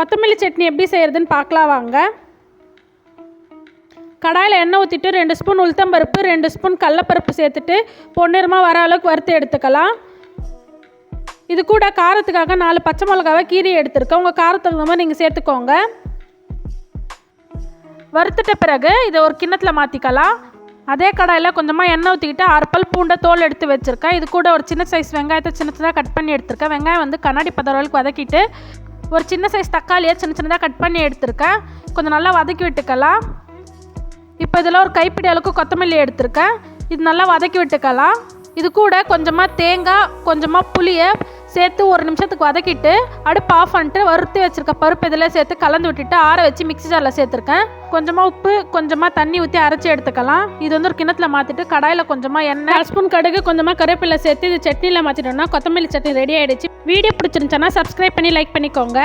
கொத்தமல்லி சட்னி எப்படி செய்கிறதுன்னு பார்க்கலாம் வாங்க. கடாயில் எண்ணெய் ஊற்றிட்டு 2 ஸ்பூன் உளுத்தம்பருப்பு 2 ஸ்பூன் கடலப்பருப்பு சேர்த்துட்டு பொன்னிறமாக வர அளவுக்கு வறுத்து எடுத்துக்கலாம். இது கூட காரத்துக்காக 4 பச்சை மிளகாவை கீரி எடுத்துருக்கேன். உங்கள் காரத்துக்கு தகுந்த மாதிரி நீங்கள் சேர்த்துக்கோங்க. வறுத்துட்ட பிறகு இதை ஒரு கிண்ணத்தில் மாற்றிக்கலாம். அதே கடாயில் கொஞ்சமாக எண்ணெய் ஊற்றிக்கிட்டு 6 பல் பூண்டை தோல் எடுத்து வச்சுருக்கேன். இது கூட ஒரு சின்ன சைஸ் வெங்காயத்தை சின்ன சின்னதாக கட் பண்ணி எடுத்துருக்கேன். வெங்காயம் வந்து கண்ணாடி பதற அளவுக்கு வதக்கிட்டு ஒரு சின்ன சைஸ் தக்காளியை சின்ன சின்னதாக கட் பண்ணி எடுத்துருக்கேன். கொஞ்சம் நல்லா வதக்கி விட்டுக்கலாம். இப்போ இதில் ஒரு கைப்பிடி அளவுக்கு கொத்தமல்லி எடுத்துருக்கேன். இது நல்லா வதக்கி விட்டுக்கலாம். இது கூட கொஞ்சமாக தேங்காய் கொஞ்சமாக புளியை சேர்த்து 1 நிமிஷத்துக்கு வதக்கிட்டு அடுப்பு ஆஃப் பண்ணிட்டு வறுத்து வச்சுருக்க பருப்பு இதில் சேர்த்து கலந்து விட்டுட்டு ஆற வச்சு மிக்ஸி ஜாரில் சேர்த்துருக்கேன். கொஞ்சமாக உப்பு கொஞ்சமாக தண்ணி ஊற்றி அரைச்சி எடுத்துக்கலாம். இது வந்து ஒரு கிண்ணத்தில் மாற்றிட்டு கடாயில் கொஞ்சமாக எண்ணெய் 1 ஸ்பூன் கடுகு கொஞ்சமாக கருவேப்பிலை சேர்த்து இது சட்னியில் மாற்றிட்டோம்னா கொத்தமல்லி சட்னி ரெடி ஆகிடுச்சு. வீடியோ பிடிச்சிருந்துச்சுன்னா சப்ஸ்கிரைப் பண்ணி லைக் பண்ணிக்கோங்க.